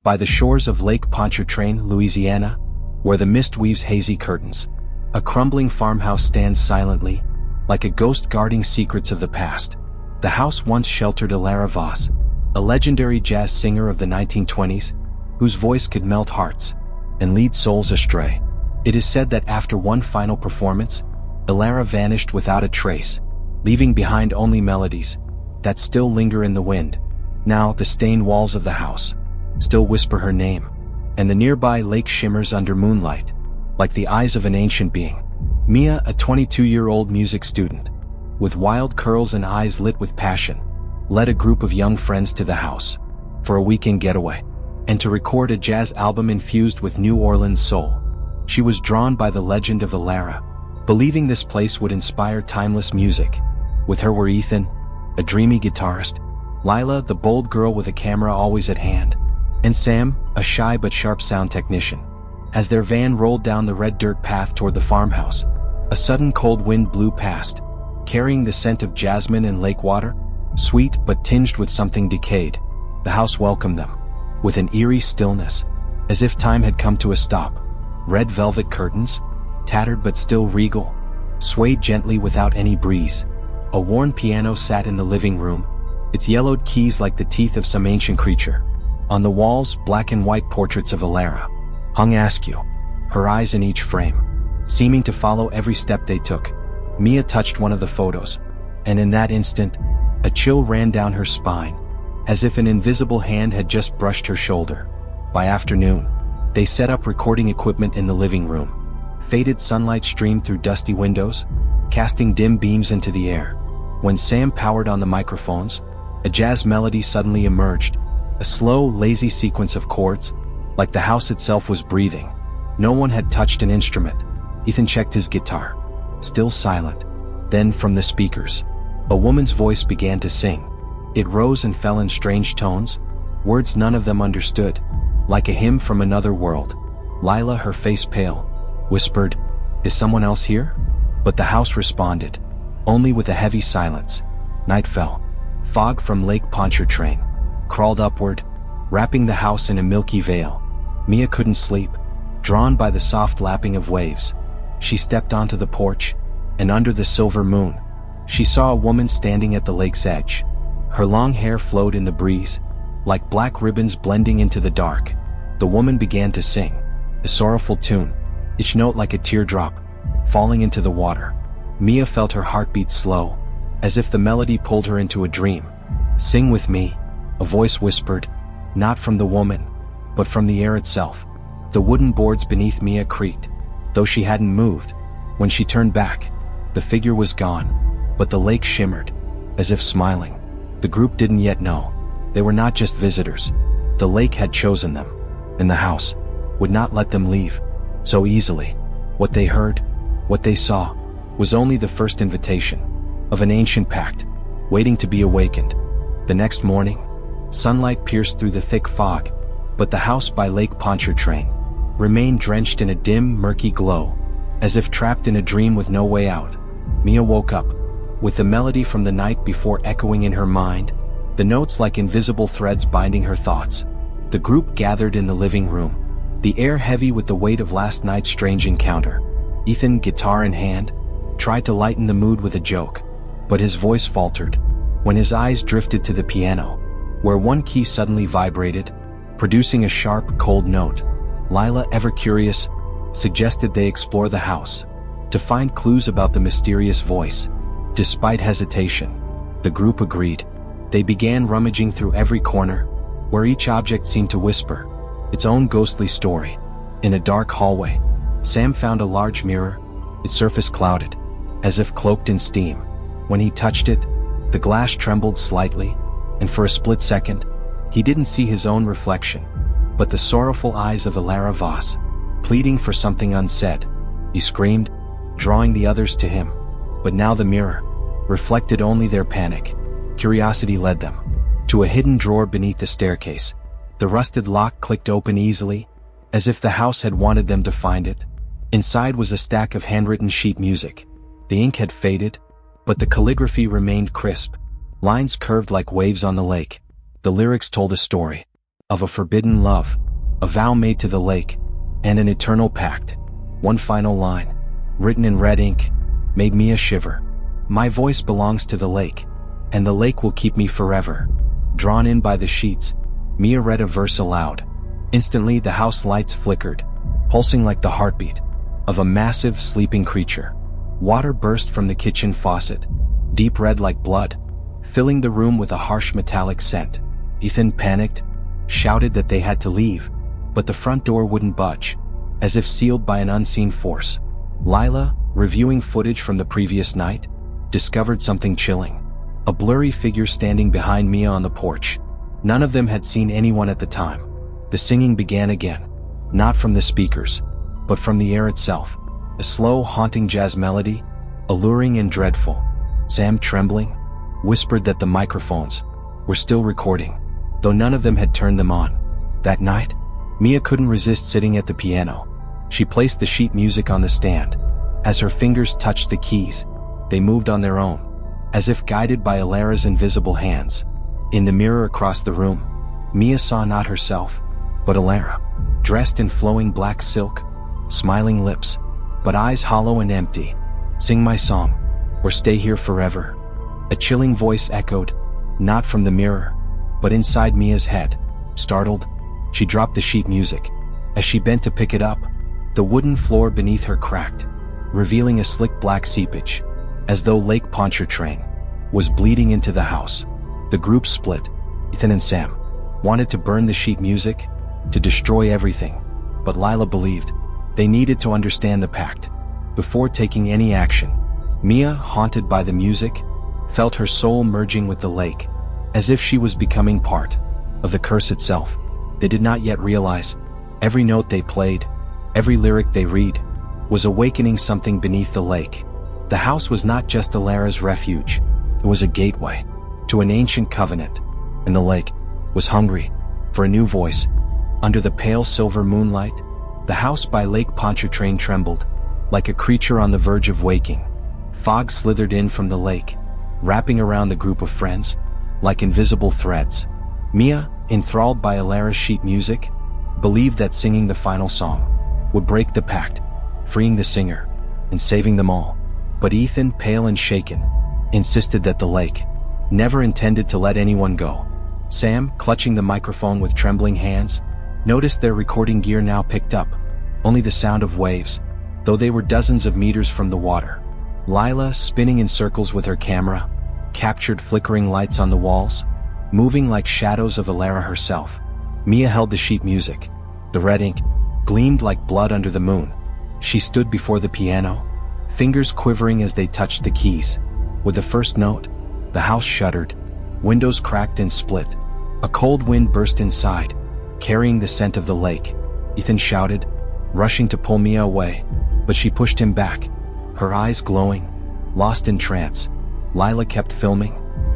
by the shores of Lake Pontchartrain, Louisiana, where the mist weaves hazy curtains, a crumbling farmhouse stands silently, like a ghost guarding secrets of the past. The house once sheltered Elara Voss, a legendary jazz singer of the 1920s, whose voice could melt hearts and lead souls astray. It is said that after one final performance, Elara vanished without a trace, leaving behind only melodies that still linger in the wind. Now the stained walls of the house still whisper her name, and the nearby lake shimmers under moonlight, like the eyes of an ancient being. Mia, a 22-year-old music student, with wild curls and eyes lit with passion, led a group of young friends to the house for a weekend getaway, and to record a jazz album infused with New Orleans soul. She was drawn by the legend of Elara, believing this place would inspire timeless music. With her were Ethan, a dreamy guitarist, Lila, the bold girl with a camera always at hand, and Sam, a shy but sharp sound technician. As their van rolled down the red dirt path toward the farmhouse, a sudden cold wind blew past, carrying the scent of jasmine and lake water, sweet but tinged with something decayed. The house welcomed them with an eerie stillness, as if time had come to a stop. Red velvet curtains, tattered but still regal, swayed gently without any breeze. A worn piano sat in the living room, its yellowed keys like the teeth of some ancient creature. On the walls, black and white portraits of Elara hung askew, her eyes in each frame, seeming to follow every step they took. Mia touched one of the photos, and in that instant, a chill ran down her spine, as if an invisible hand had just brushed her shoulder. By afternoon, they set up recording equipment in the living room. Faded sunlight streamed through dusty windows, casting dim beams into the air. When Sam powered on the microphones, a jazz melody suddenly emerged, a slow, lazy sequence of chords, like the house itself was breathing. No one had touched an instrument. Ethan checked his guitar, still silent. Then from the speakers, a woman's voice began to sing. It rose and fell in strange tones, words none of them understood, like a hymn from another world. Lila, her face pale, whispered, "Is someone else here?" But the house responded, only with a heavy silence. Night fell. Fog from Lake Pontchartrain crawled upward, wrapping the house in a milky veil. Mia couldn't sleep, drawn by the soft lapping of waves. She stepped onto the porch, and under the silver moon, she saw a woman standing at the lake's edge. Her long hair flowed in the breeze, like black ribbons blending into the dark. The woman began to sing, a sorrowful tune, each note like a teardrop, falling into the water. Mia felt her heartbeat slow, as if the melody pulled her into a dream. "Sing with me," a voice whispered, not from the woman, but from the air itself. The wooden boards beneath Mia creaked, though she hadn't moved. When she turned back, the figure was gone, but the lake shimmered, as if smiling. The group didn't yet know. They were not just visitors. The lake had chosen them, and the house would not let them leave so easily. What they heard, what they saw, was only the first invitation of an ancient pact, waiting to be awakened. The next morning, sunlight pierced through the thick fog, but the house by Lake Pontchartrain remained drenched in a dim, murky glow, as if trapped in a dream with no way out. Mia woke up, with the melody from the night before echoing in her mind, the notes like invisible threads binding her thoughts. The group gathered in the living room, the air heavy with the weight of last night's strange encounter. Ethan, guitar in hand, tried to lighten the mood with a joke, but his voice faltered when his eyes drifted to the piano, where one key suddenly vibrated, producing a sharp, cold note. Lila, ever curious, suggested they explore the house to find clues about the mysterious voice. Despite hesitation, the group agreed. They began rummaging through every corner, where each object seemed to whisper its own ghostly story. In a dark hallway, Sam found a large mirror, its surface clouded, as if cloaked in steam. When he touched it, the glass trembled slightly, and for a split second, he didn't see his own reflection, but the sorrowful eyes of Elara Voss, pleading for something unsaid. He screamed, drawing the others to him. But now the mirror reflected only their panic. Curiosity led them to a hidden drawer beneath the staircase. The rusted lock clicked open easily, as if the house had wanted them to find it. Inside was a stack of handwritten sheet music. The ink had faded, but the calligraphy remained crisp. Lines curved like waves on the lake. The lyrics told a story of a forbidden love, a vow made to the lake, and an eternal pact. One final line, written in red ink, made Mia shiver. My voice belongs to the lake, and the lake will keep me forever. Drawn in by the sheets, Mia read a verse aloud. Instantly the house lights flickered, pulsing like the heartbeat of a massive sleeping creature. Water burst from the kitchen faucet, deep red like blood, filling the room with a harsh metallic scent. Ethan panicked, shouted that they had to leave, but the front door wouldn't budge, as if sealed by an unseen force. Lila, reviewing footage from the previous night, discovered something chilling. A blurry figure standing behind Mia on the porch. None of them had seen anyone at the time. The singing began again, not from the speakers, but from the air itself. A slow, haunting jazz melody, alluring and dreadful. Sam, trembling, whispered that the microphones were still recording, though none of them had turned them on. That night, Mia couldn't resist sitting at the piano. She placed the sheet music on the stand. As her fingers touched the keys, they moved on their own, as if guided by Elara's invisible hands. In the mirror across the room, Mia saw not herself, but Elara, dressed in flowing black silk, smiling lips, but eyes hollow and empty. Sing my song, or stay here forever. A chilling voice echoed, not from the mirror, but inside Mia's head. Startled, she dropped the sheet music. As she bent to pick it up, the wooden floor beneath her cracked, revealing a slick black seepage, as though Lake Pontchartrain was bleeding into the house. The group split. Ethan and Sam wanted to burn the sheet music, to destroy everything, but Lila believed they needed to understand the pact before taking any action. Mia, haunted by the music, felt her soul merging with the lake, as if she was becoming part of the curse itself. They did not yet realize every note they played, every lyric they read, was awakening something beneath the lake. The house was not just Elara's refuge, it was a gateway to an ancient covenant, and the lake was hungry for a new voice. Under the pale silver moonlight, the house by Lake Pontchartrain trembled, like a creature on the verge of waking. Fog slithered in from the lake, wrapping around the group of friends like invisible threads. Mia, enthralled by Elara's sheet music, believed that singing the final song would break the pact, freeing the singer and saving them all. But Ethan, pale and shaken, insisted that the lake never intended to let anyone go. Sam, clutching the microphone with trembling hands, noticed their recording gear now picked up only the sound of waves, though they were dozens of meters from the water. Lila, spinning in circles with her camera, captured flickering lights on the walls, moving like shadows of Elara herself. Mia held the sheet music. The red ink gleamed like blood under the moon. She stood before the piano, fingers quivering as they touched the keys. With the first note, the house shuddered, windows cracked and split. A cold wind burst inside, carrying the scent of the lake. Ethan shouted, rushing to pull Mia away, but she pushed him back, her eyes glowing, lost in trance. Lila kept filming,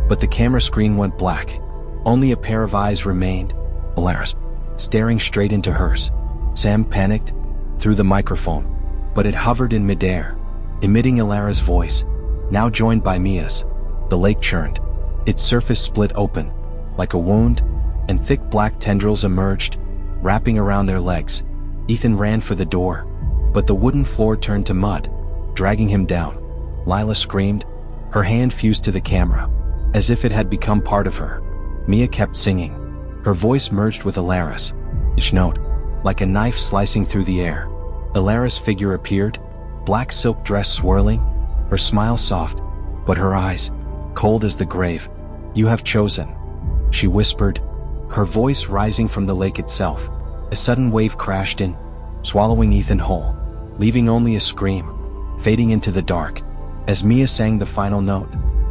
but the camera screen went black. Only a pair of eyes remained, Elara's, staring straight into hers. Sam panicked, threw the microphone, but it hovered in midair, emitting Elara's voice, now joined by Mia's. The lake churned, its surface split open, like a wound, and thick black tendrils emerged, wrapping around their legs. Ethan ran for the door, but the wooden floor turned to mud, dragging him down. Lila screamed, her hand fused to the camera, as if it had become part of her. Mia kept singing. Her voice merged with Elara's, each note like a knife slicing through the air. Elara's figure appeared, black silk dress swirling, her smile soft, but her eyes cold as the grave. You have chosen, she whispered, her voice rising from the lake itself. A sudden wave crashed in, swallowing Ethan whole, leaving only a scream, fading into the dark. As Mia sang the final note,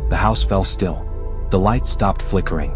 the house fell still. The lights stopped flickering.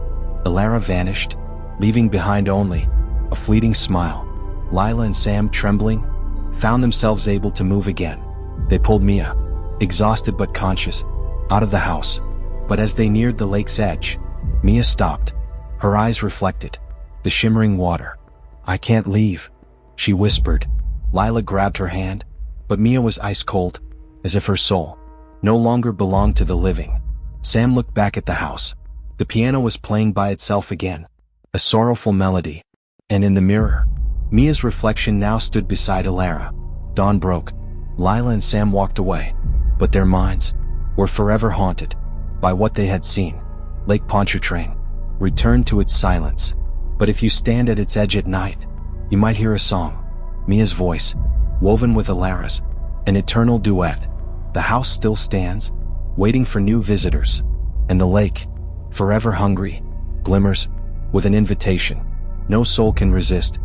Elara vanished, leaving behind only a fleeting smile. Lila and Sam, trembling, found themselves able to move again. They pulled Mia, exhausted but conscious, out of the house. But as they neared the lake's edge, Mia stopped. Her eyes reflected the shimmering water. I can't leave, she whispered. Lila grabbed her hand, but Mia was ice cold, as if her soul no longer belonged to the living. Sam looked back at the house. The piano was playing by itself again, a sorrowful melody, And in the mirror, Mia's reflection now stood beside Elara. Dawn broke. Lila and Sam walked away, but their minds were forever haunted by what they had seen. Lake Pontchartrain returned to its silence, but if you stand at its edge at night, you might hear a song, Mia's voice, woven with Elara's, an eternal duet. The house still stands, waiting for new visitors, and the lake, forever hungry, glimmers with an invitation no soul can resist.